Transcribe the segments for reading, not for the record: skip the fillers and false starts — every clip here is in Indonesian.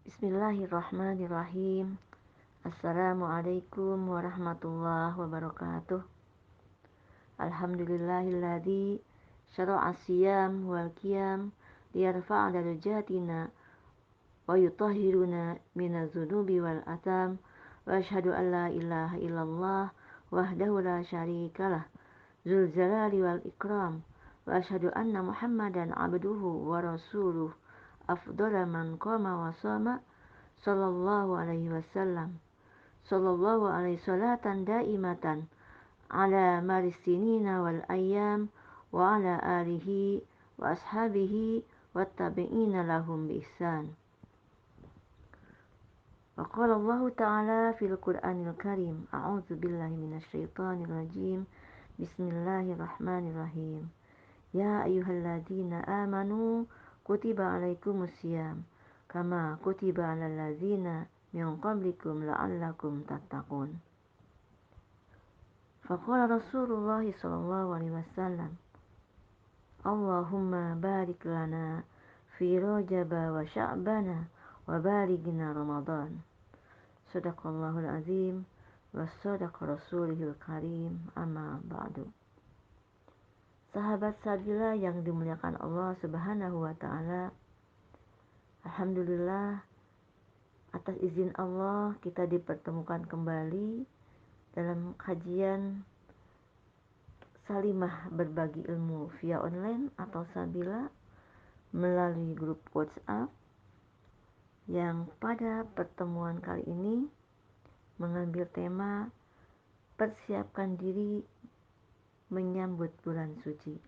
Bismillahirrahmanirrahim. Assalamualaikum warahmatullahi wabarakatuh. Alhamdulillahilladzi syara'a siyam wal qiyam liyarfa'a darajatina wa yutahhiruna minaz dzunubi wal atham wa asyhadu an la ilaha illallah wahdahu la syarikalah dzul jalali wal ikram wa asyhadu anna muhammadan abduhu wa rasuluh afdhala man qama wa shama sallallahu alaihi wasallam sallallahu alaihi salatan daimatan ala marisinina wal ayyam wa ala alihi wa ashabihi wa tabi'ina lahum bi ihsan. Wa qala Allah ta'ala fil Qur'anil Karim, a'udzu billahi minasy syaithanir rajim. Bismillahirrahmanirrahim. Ya ayyuhalladzina amanu kutiba alaikumus syiyam kama kutiba alal ladzina min qablikum la'allakum tattaqun. Faqala Rasulullah sallallahu alaihi wasallam, Allahumma barik lana fi Rajab wa Sya'bana wa balighna Ramadan. Shadaqallahul azim wa shadaqa rasulihil karim, amma ba'du. Sahabat sabila yang dimuliakan Allah Subhanahu wa taala, alhamdulillah atas izin Allah kita dipertemukan kembali dalam kajian Salimah berbagi ilmu via online atau Sabila melalui grup WhatsApp yang pada pertemuan kali ini mengambil tema persiapkan diri menyambut bulan suci.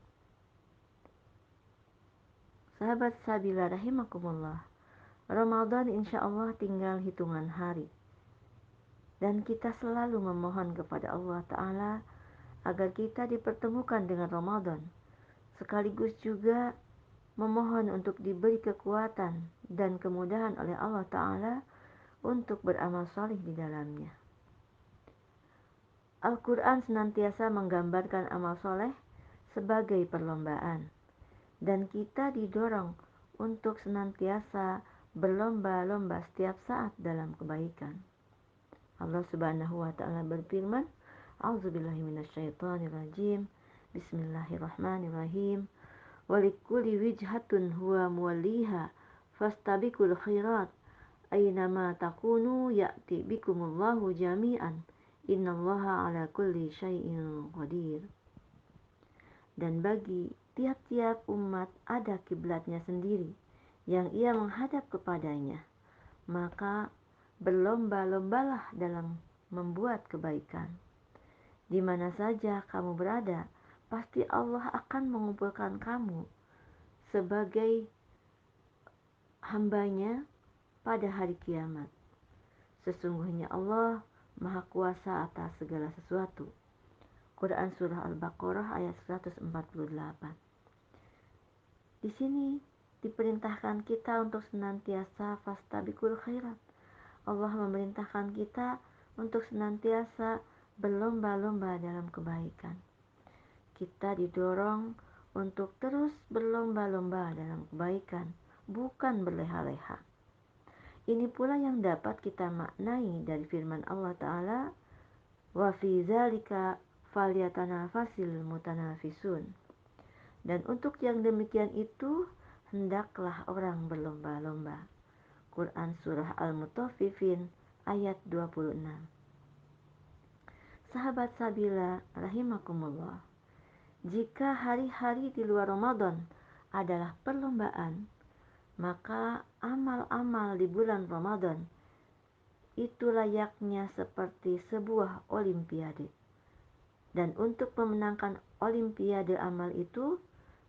Sahabat Sabila rahimakumullah, Ramadan insya Allah tinggal hitungan hari. Dan kita selalu memohon kepada Allah Ta'ala agar kita dipertemukan dengan Ramadan. Sekaligus juga memohon untuk diberi kekuatan dan kemudahan oleh Allah Ta'ala untuk beramal salih di dalamnya. Al-Quran senantiasa menggambarkan amal soleh sebagai perlombaan. Dan kita didorong untuk senantiasa berlomba-lomba setiap saat dalam kebaikan. Allah Subhanahu wa taala berfirman, A'udzubillahi minasyaitonirrajim. Bismillahirrahmanirrahim. Walikulli wijhatun huwa muwalliha fastabiqul khairat aynama takunu ya'ti bikumullahu jami'an innallaha ala kulli syai'in qadir. Dan bagi tiap-tiap umat ada kiblatnya sendiri yang ia menghadap kepadanya, maka berlomba-lombalah dalam membuat kebaikan. Di mana saja kamu berada, pasti Allah akan mengumpulkan kamu sebagai hambanya pada hari kiamat. Sesungguhnya Allah Maha Kuasa atas segala sesuatu. Quran Surah Al-Baqarah ayat 148. Di sini diperintahkan kita untuk senantiasa fastabiqul khairat. Allah memerintahkan kita untuk senantiasa berlomba-lomba dalam kebaikan. Kita didorong untuk terus berlomba-lomba dalam kebaikan, bukan berleha-leha. Ini pula yang dapat kita maknai dari firman Allah Ta'ala, wa fi dzalika falyatanafasil mutanafisun. Dan untuk yang demikian itu hendaklah orang berlomba-lomba. Quran Surah Al-Mutaffifin ayat 26. Sahabat Sabila rahimakumullah, jika hari-hari di luar Ramadan adalah perlombaan, maka amal-amal di bulan Ramadan itu layaknya seperti sebuah olimpiade. Dan untuk memenangkan olimpiade amal itu,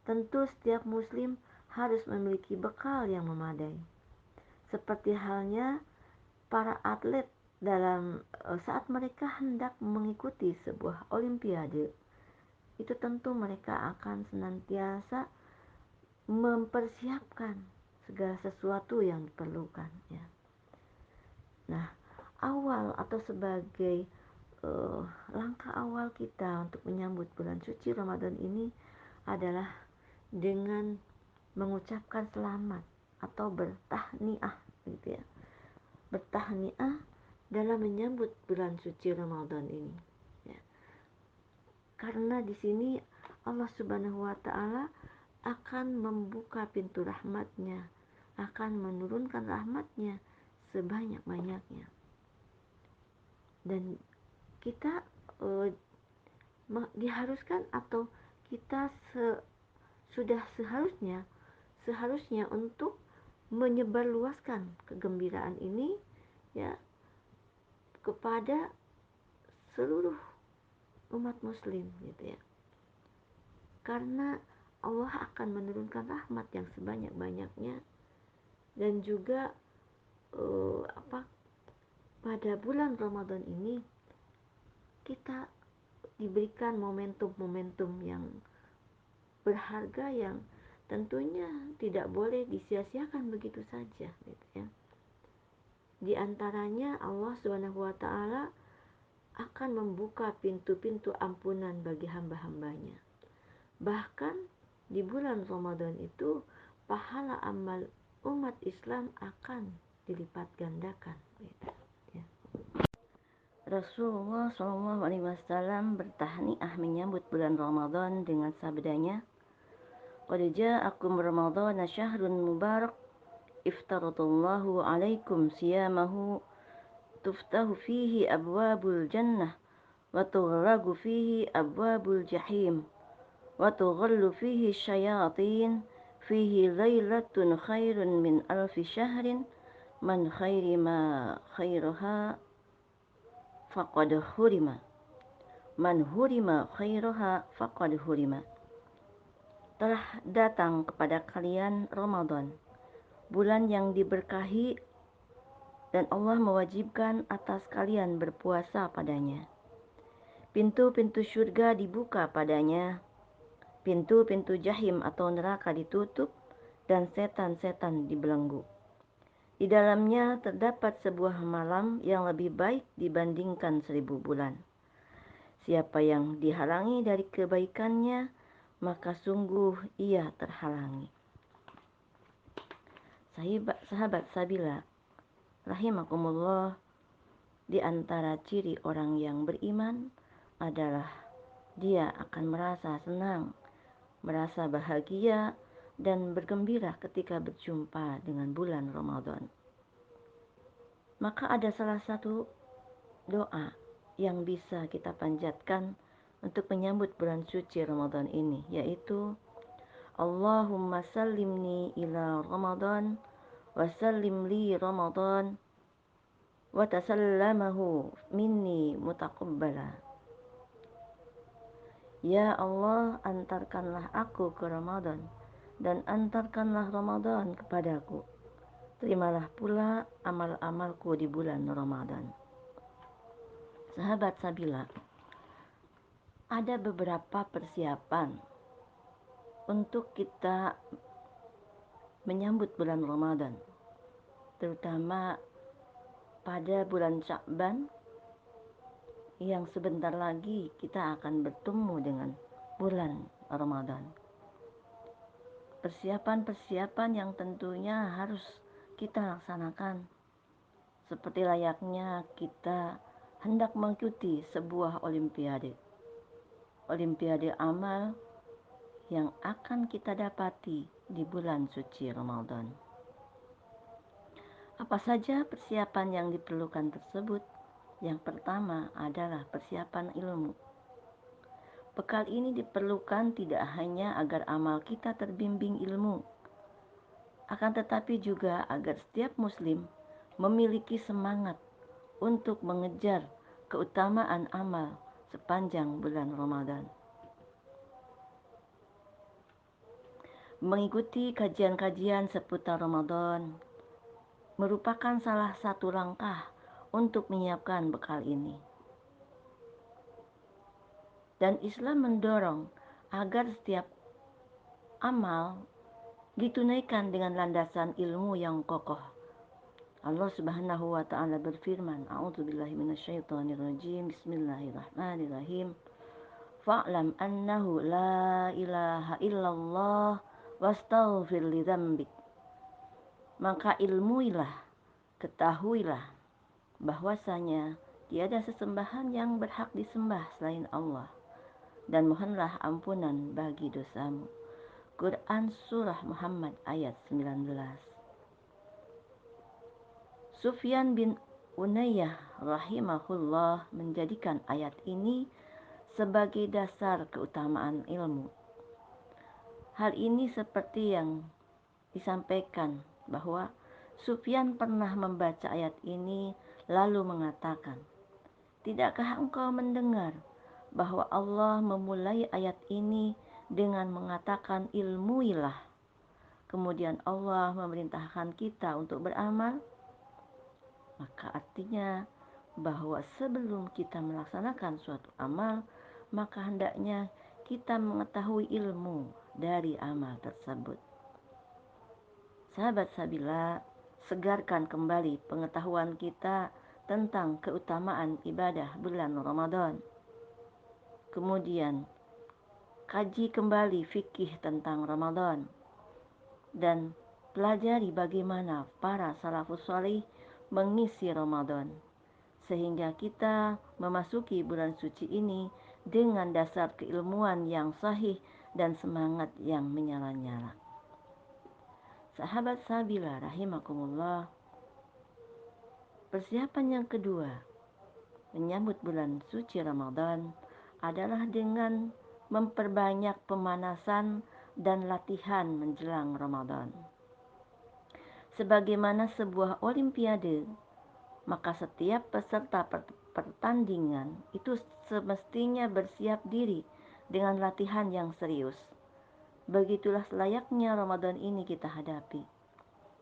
tentu setiap muslim harus memiliki bekal yang memadai. Seperti halnya para atlet dalam saat mereka hendak mengikuti sebuah olimpiade, itu tentu mereka akan senantiasa mempersiapkan segala sesuatu yang diperlukan, ya. Nah, awal atau sebagai langkah awal kita untuk menyambut bulan suci Ramadan ini adalah dengan mengucapkan selamat atau bertahniah, gitu ya. dalam menyambut bulan suci Ramadan ini. Ya. Karena di sini Allah Subhanahu wa Ta'ala akan membuka pintu rahmatnya, akan menurunkan rahmatnya sebanyak-banyaknya. Dan kita diharuskan atau kita sudah seharusnya untuk menyebarluaskan kegembiraan ini ya kepada seluruh umat muslim gitu ya. Karena Allah akan menurunkan rahmat yang sebanyak-banyaknya dan juga pada bulan Ramadan ini kita diberikan momentum-momentum yang berharga yang tentunya tidak boleh disia-siakan begitu saja gitu ya. Di antaranya Allah Subhanahu wa Ta'ala akan membuka pintu-pintu ampunan bagi hamba-hambanya. Bahkan di bulan Ramadan itu pahala amal umat Islam akan dilipat gandakan gitu ya. Rasulullah SAW bertahniah menyambut bulan Ramadan dengan sabdanya, "Qad ja'akum Ramadhan syahrun mubarak, iftaradallahu alaikum siyamahu, tuftahu fihi abwabul jannah, wa tughraqu fihi abwabul jahim, wa tughallu fihi syayatin, fihi lailatun khairun min alfi syahrin, man khairi ma khairuha faqad hurima. Man hurima khairuha faqad hurima." Telah datang kepada kalian Ramadan, bulan yang diberkahi, dan Allah mewajibkan atas kalian berpuasa padanya. Pintu-pintu surga dibuka padanya, pintu-pintu jahim atau neraka ditutup, dan setan-setan dibelenggu. Di dalamnya terdapat sebuah malam yang lebih baik dibandingkan 1000 bulan. Siapa yang dihalangi dari kebaikannya, maka sungguh ia terhalangi. Sahabat Sabila rahimakumullah, di antara ciri orang yang beriman adalah dia akan merasa senang, merasa bahagia, dan bergembira ketika berjumpa dengan bulan Ramadan. Maka ada salah satu doa yang bisa kita panjatkan untuk menyambut bulan suci Ramadan ini, yaitu Allahumma sallimni ila Ramadan wa sallim li Ramadan wa tasallamahu minni mutaqabbala. Ya Allah, antarkanlah aku ke Ramadan dan antarkanlah Ramadan kepadaku. Terimalah pula amal-amalku di bulan Ramadan. Sahabat Sabila, ada beberapa persiapan untuk kita menyambut bulan Ramadan, terutama pada bulan Sya'ban yang sebentar lagi kita akan bertemu dengan bulan Ramadan. Persiapan-persiapan yang tentunya harus kita laksanakan seperti layaknya kita hendak mengikuti sebuah olimpiade amal yang akan kita dapati di bulan suci Ramadan. Apa saja persiapan yang diperlukan tersebut? Yang pertama adalah persiapan ilmu. Bekal ini diperlukan tidak hanya agar amal kita terbimbing ilmu, akan tetapi juga agar setiap muslim memiliki semangat untuk mengejar keutamaan amal sepanjang bulan Ramadan. Mengikuti kajian-kajian seputar Ramadan merupakan salah satu langkah untuk menyiapkan bekal ini. Dan Islam mendorong agar setiap amal ditunaikan dengan landasan ilmu yang kokoh. Allah Subhanahu wa Ta'ala berfirman, A'udzubillahi minasyaitonirrajim, Bismillahirrahmanirrahim. Fa'lam annahu la ilaha illallah wastaghfir lidzambik. Maka ilmuilah, ketahuilah bahwasanya tiada sesembahan yang berhak disembah selain Allah, dan mohonlah ampunan bagi dosamu. Quran Surah Muhammad ayat 19. Sufyan bin Unayyah rahimahullah menjadikan ayat ini sebagai dasar keutamaan ilmu. Hal ini seperti yang disampaikan bahwa Sufyan pernah membaca ayat ini lalu mengatakan, "Tidakkah engkau mendengar bahwa Allah memulai ayat ini dengan mengatakan ilmuilah. Kemudian Allah memerintahkan kita untuk beramal?" Maka artinya bahwa sebelum kita melaksanakan suatu amal, maka hendaknya kita mengetahui ilmu dari amal tersebut. Sahabat Sabila, segarkan kembali pengetahuan kita tentang keutamaan ibadah bulan Ramadan. Kemudian, kaji kembali fikih tentang Ramadan dan pelajari bagaimana para salafus salih mengisi Ramadan, sehingga kita memasuki bulan suci ini dengan dasar keilmuan yang sahih dan semangat yang menyala-nyala. Sahabat Sabila rahimakumullah, persiapan yang kedua menyambut bulan suci Ramadan adalah dengan memperbanyak pemanasan dan latihan menjelang Ramadan. Sebagaimana sebuah olimpiade, maka setiap peserta pertandingan itu semestinya bersiap diri dengan latihan yang serius. Begitulah selayaknya Ramadan ini kita hadapi.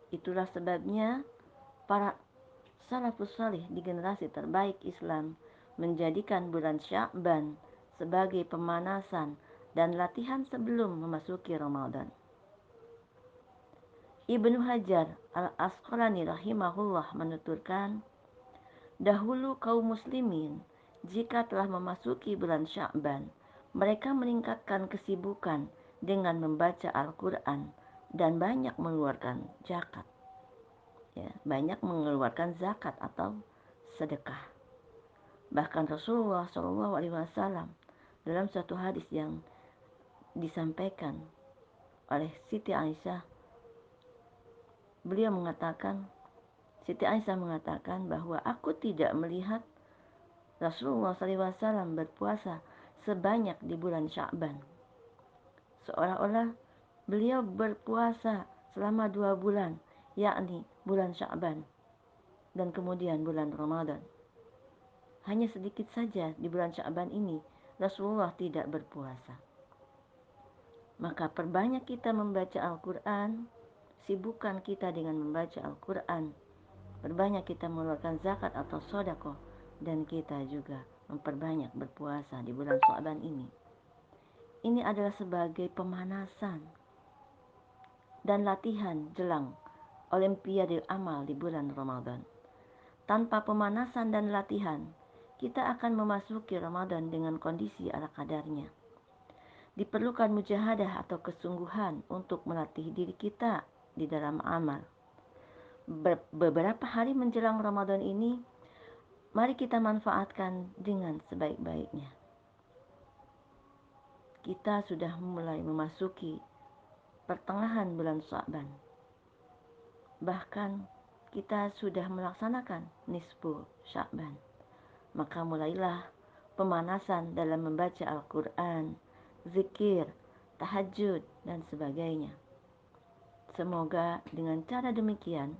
Itulah sebabnya para salafus salih di generasi terbaik Islam menjadikan bulan Sya'ban sebagai pemanasan dan latihan sebelum memasuki Ramadan. Ibnu Hajar al-Asqalani rahimahullah menuturkan, dahulu kaum muslimin jika telah memasuki bulan Sya'ban, mereka meningkatkan kesibukan dengan membaca Al-Quran dan banyak mengeluarkan zakat. Banyak mengeluarkan zakat atau sedekah. Bahkan Rasulullah SAW dalam satu hadis yang disampaikan oleh Siti Aisyah, Siti Aisyah mengatakan bahwa aku tidak melihat Rasulullah SAW berpuasa sebanyak di bulan Sya'ban. Seolah-olah beliau berpuasa selama 2 bulan, yakni bulan Sya'ban dan kemudian bulan Ramadan. Hanya sedikit saja di bulan Sya'ban ini Rasulullah tidak berpuasa. Maka perbanyak kita membaca Al-Quran, sibukkan kita dengan membaca Al-Quran, perbanyak kita mengeluarkan zakat atau sedekah, dan kita juga memperbanyak berpuasa di bulan Sya'ban ini. Ini adalah sebagai pemanasan dan latihan jelang Olimpiade amal di bulan Ramadan. Tanpa pemanasan dan latihan, kita akan memasuki Ramadan dengan kondisi ala kadarnya. Diperlukan mujahadah atau kesungguhan untuk melatih diri kita di dalam amal. Beberapa hari menjelang Ramadan ini, mari kita manfaatkan dengan sebaik-baiknya. Kita sudah mulai memasuki pertengahan bulan Sya'ban. Bahkan kita sudah melaksanakan nisfu Sya'ban. Maka mulailah pemanasan dalam membaca Al-Quran, zikir, tahajud, dan sebagainya. Semoga dengan cara demikian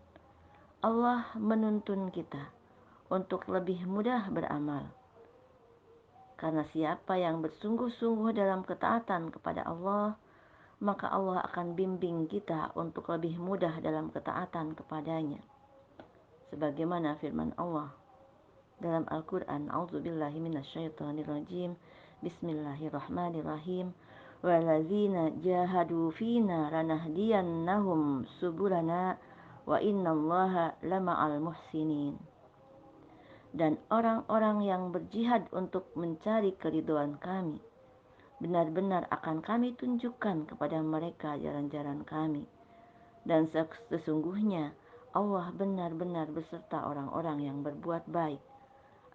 Allah menuntun kita untuk lebih mudah beramal. Karena siapa yang bersungguh-sungguh dalam ketaatan kepada Allah, maka Allah akan bimbing kita untuk lebih mudah dalam ketaatan kepadanya. Sebagaimana firman Allah dalam Al-Quran, A'udzubillahi minasyaitonirrajim, Bismillahirrahmanirrahim, Waladzina jahadu fina lanahdiyannahum subulana wa innallaha lama'al muhsinin. Dan orang-orang yang berjihad untuk mencari keridhaan kami, benar-benar akan kami tunjukkan kepada mereka jalan-jalan kami. Dan sesungguhnya Allah benar-benar beserta orang-orang yang berbuat baik.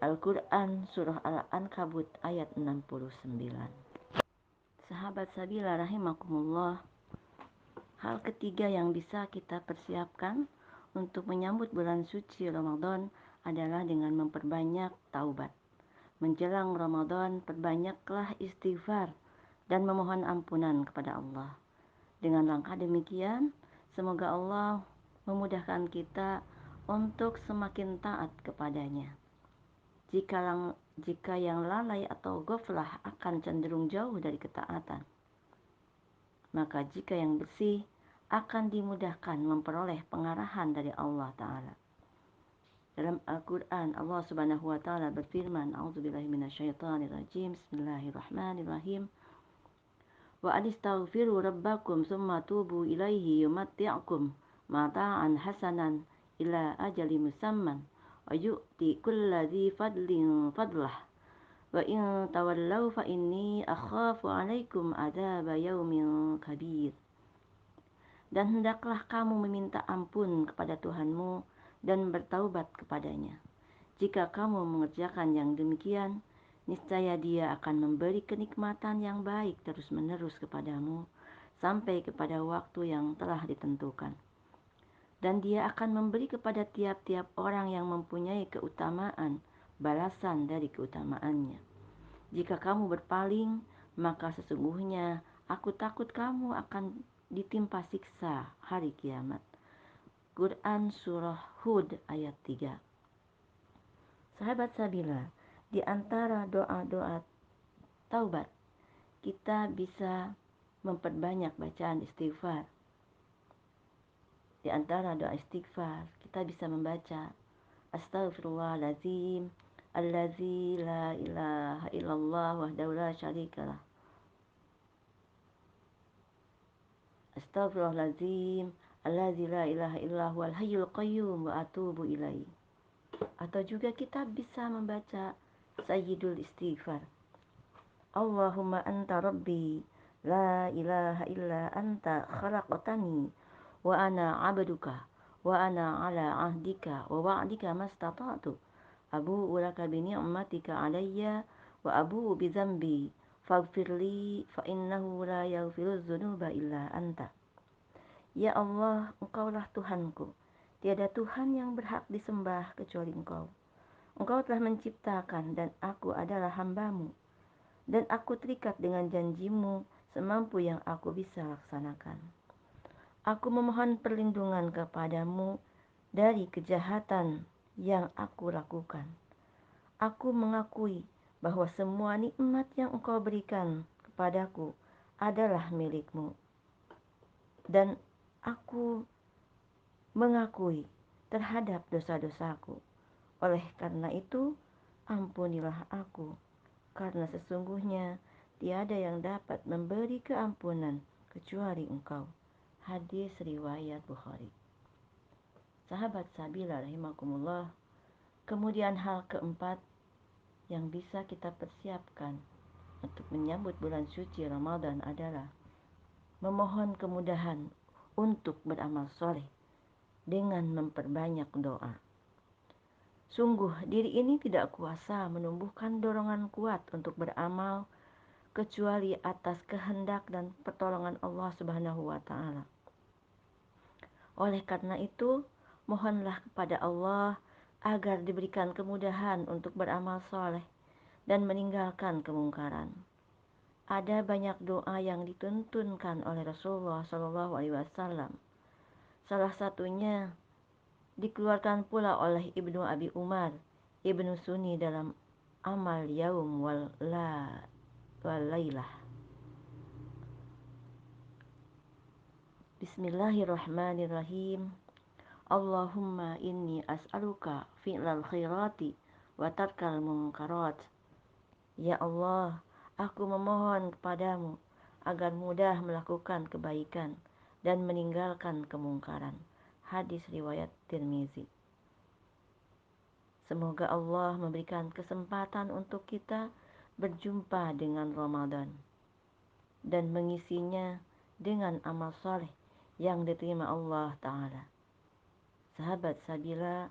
Al-Quran Surah Al-Ankabut ayat 69. Sahabat Sabila rahimakumullah, hal ketiga yang bisa kita persiapkan untuk menyambut bulan suci Ramadan adalah dengan memperbanyak taubat. Menjelang Ramadan, perbanyaklah istighfar dan memohon ampunan kepada Allah. Dengan langkah demikian, semoga Allah memudahkan kita untuk semakin taat kepadanya. Jika yang lalai atau ghaflah akan cenderung jauh dari ketaatan, maka jika yang bersih akan dimudahkan memperoleh pengarahan dari Allah Ta'ala. Dalam Al-Quran, Allah Subhanahu wa Ta'ala berfirman, A'udzubillahi minasyaitonirrajim, Bismillahirrahmanirrahim. Wa anistaghfiru rabbakum summa tubu ilaihi yumatti'akum mata'an hasanan ila ajali musamman wa yu'ti kulla dhi fadlin fadlah wa in tawallaw fa inni akhafu alaikum adzaba yaumin kabir. Dan hendaklah kamu meminta ampun kepada Tuhanmu dan bertaubat kepadanya. Jika kamu mengerjakan yang demikian, niscaya Dia akan memberi kenikmatan yang baik terus-menerus kepadamu sampai kepada waktu yang telah ditentukan. Dan Dia akan memberi kepada tiap-tiap orang yang mempunyai keutamaan balasan dari keutamaannya. Jika kamu berpaling, maka sesungguhnya aku takut kamu akan ditimpa siksa hari kiamat. Quran Surah Hud ayat 3. Sahabat Sabila, di antara doa-doa taubat, kita bisa memperbanyak bacaan istighfar. Di antara doa istighfar, kita bisa membaca Astaghfirullahaladzim Allazi la ilaha illallah wahdahu la syarikalah. Astaghfirullahaladzim Allazi la ilaha illahu al hayyul qayyum wa atubu ilaih. Atau juga kita bisa membaca Sayyidul Istighfar. Allahumma anta rabbi la ilaha illa anta khalaqtani wa ana abduka wa ana ala ahdika wa wa'dika mastata'tu abu'u laka bi ni'matika alayya wa abu'u bi dzambi faghfirli fa innahu la yaghfiru dzunuba illa anta. Ya Allah, Engkaulah Tuhanku. Tiada Tuhan yang berhak disembah kecuali Engkau. Engkau telah menciptakan dan aku adalah hamba-Mu. Dan aku terikat dengan janji-Mu semampu yang aku bisa laksanakan. Aku memohon perlindungan kepadamu dari kejahatan yang aku lakukan. Aku mengakui bahwa semua nikmat yang Engkau berikan kepadaku adalah milik-Mu. Dan aku mengakui terhadap dosa-dosaku. Oleh karena itu, ampunilah aku, karena sesungguhnya tiada yang dapat memberi keampunan kecuali Engkau. Hadis riwayat Bukhari. Sahabat Sabila rahimakumullah, kemudian hal keempat yang bisa kita persiapkan untuk menyambut bulan suci Ramadan adalah memohon kemudahan untuk beramal soleh dengan memperbanyak doa. Sungguh diri ini tidak kuasa menumbuhkan dorongan kuat untuk beramal kecuali atas kehendak dan pertolongan Allah Subhanahu wa Ta'ala. Oleh karena itu, mohonlah kepada Allah agar diberikan kemudahan untuk beramal soleh dan meninggalkan kemungkaran. Ada banyak doa yang dituntunkan oleh Rasulullah SAW. Salah satunya dikeluarkan pula oleh Ibnu Abi Umar, Ibnu Sunni dalam Amal Yaum wal Lailah. Bismillahirrahmanirrahim. Allahumma inni as'aluka fi'lal khairati wa tarkal munkarat. Ya Allah, aku memohon kepadamu agar mudah melakukan kebaikan dan meninggalkan kemungkaran. Hadis riwayat Tirmizi. Semoga Allah memberikan kesempatan untuk kita berjumpa dengan Ramadan dan mengisinya dengan amal soleh yang diterima Allah Ta'ala. Sahabat Sabila,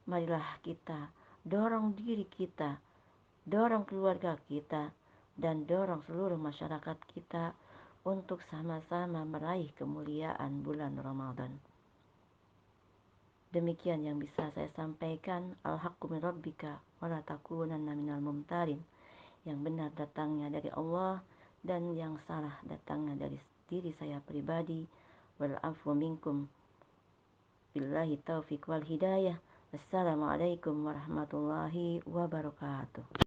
marilah kita dorong diri kita, dorong keluarga kita, dan dorong seluruh masyarakat kita untuk sama-sama meraih kemuliaan bulan Ramadan. Demikian yang bisa saya sampaikan. Al-haqqu min rabbika wa la takunanna minal mumtarin. Yang benar datangnya dari Allah dan yang salah datangnya dari diri saya pribadi. Wal afu minkum. Billahi taufiq wal hidayah. Wassalamualaikum warahmatullahi wabarakatuh.